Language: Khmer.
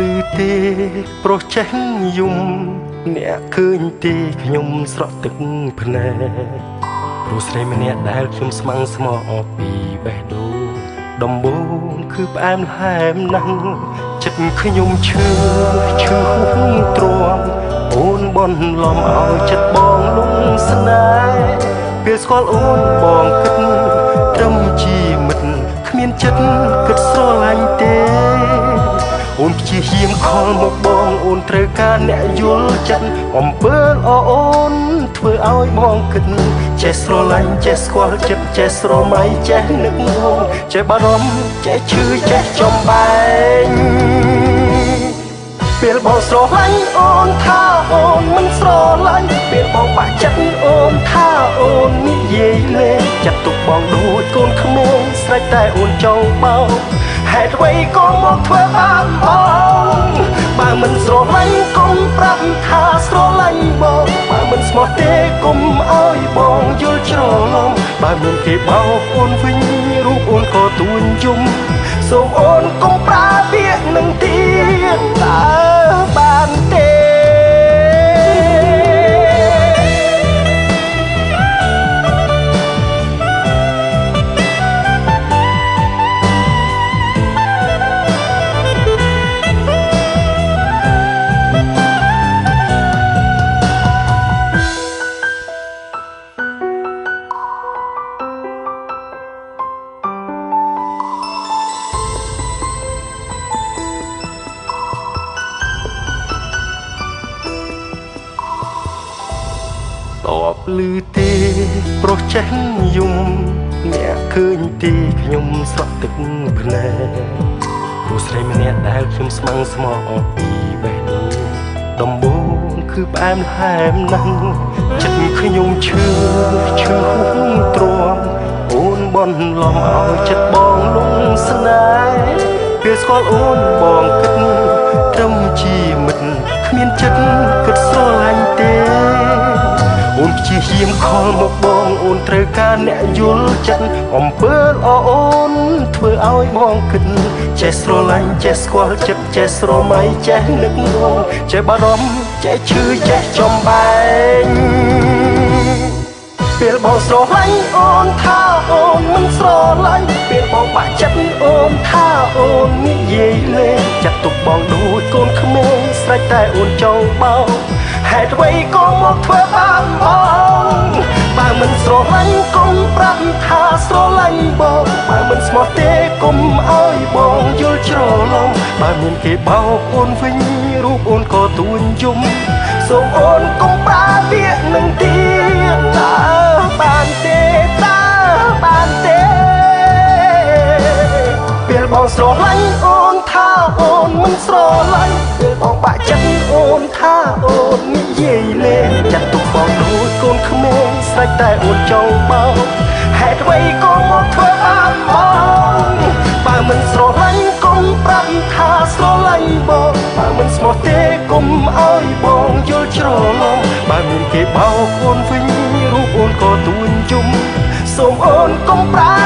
ឮទេប្រុសចេះយំអ្នកឃើញទេខ្ញុំស្រក់ទឹកភ្នែកព្រោះស្រីម្នាក់ដែលខ្ញុំស្មងស្មោះពីបេះដូងដំបូងគឺផ្អែមល្ហែមណាស់ចិត្តខ្ញុំឈឺហួងទ្រាំអូនបនលំឲ្យចិត្តបងលងស្នេហ៍ពេលស្គាល់អូនបងគិតត្រឹមជាមិត្តគ្មានចិត្តគិតស្រឡាញ់ទេអូនព្យាយាមខលមកបងអូនត្រូវការអ្នកយល់ចិត្តអំពើល្អអូនធ្វើឲ្យបងគិតចេះស្រឡាញ់ចេះស្គាល់ចិត្តចេះស្រមៃចេះនឹកងចេះបារម្ភចេះឈឺចេះចំបែងពេលបងស្រឡាញ់អូនថាអូនមិនស្រឡាញ់ពេលបងបាក់ចិត្តអូនថាអូននិយាយលេងចាត់ទុកបងដូចកូនក្មេងស្រេចតែអូនចង់បោកហេតុអ្វីក៏មកធ្វើបានបងបើមិនស្រឡាញ់កុំប្រាប់ថាស្រឡាញ់បងបើមិនស្មោះទេកុំឲ្យបងយល់ច្រឡំបើមានគេបោកអូនវិញរូបអូនក៏ទួញយំសូមអូនកុំប្រើពាក្យនឹងទៀតតើបានទេតបឮទេប្រុសចេះយំអ្នកឃើញទេខ្ញុំស្រក់ទឹកភ្នែកព្រោះស្រីម្នាក់ដែលខ្ញុំស្មងស្មោះពីបេះដូងដំបូងគឺផ្អែមល្ហែមណាស់ចិត្តខ្ញុំឈឺហួងទ្រាំអូនបនលំឲ្យចិត្តបងលងស្នេហ៍ពេលស្គាល់អូនបងគិតត្រឹមជាមិត្តគ្មានចិត្តគិតស្រឡាញ់ទេអូនព្យាយាមខលមកបងអូនត្រូវការអ្នកយល់ចិត្តអំពើល្អអូនធ្វើឲ្យបងគិតចេះស្រឡាញ់ចេះស្គាល់ចិត្តចេះស្រមៃចេះនឹកងចេះបារម្ភចេះឈឺចេះចំបែងពេលបងស្រឡាញ់អូនថាអូនមិនស្រឡាញ់ពេលបងបាក់ចិត្តអូនថាអូននិយាយលេងចាត់ទុកបងដូចកូនក្មេងស្រេចតែអូនចង់បោកហេតុអ្វីក៏មកធ្វើបានបងបើមិនស្រឡាញ់កុំប្រាប់ថាស្រឡាញ់បងបើមិនស្មោះទេកុំឲ្យបងយល់ច្រឡំបើមានគេបោកអូនវិញរូបអូនក៏ទួញយំសូមអូនកុំប្រើពាក្យនឹងទៀតតើបានទេតើបានទេពេលបងស្រឡាញ់អូនថាអូនមិនស្រឡាញ់ពេលបងបាក់ចិត្តអូនថាអូននិយាយលេងចាត់ទុកបងដូចកូនក្មេងស្រេចតែអូនចង់បោកហេតុអ្វីក៏មកធ្វើបានបងបើមិនស្រឡាញ់កុំប្រាប់ថាស្រឡាញ់បងបើមិនស្មោះទេកុំឲ្យបងយល់ច្រឡំបើមានគេបោកអូនវិញរូបអូនក៏ទួញយំសូមអូនកុំប្រើ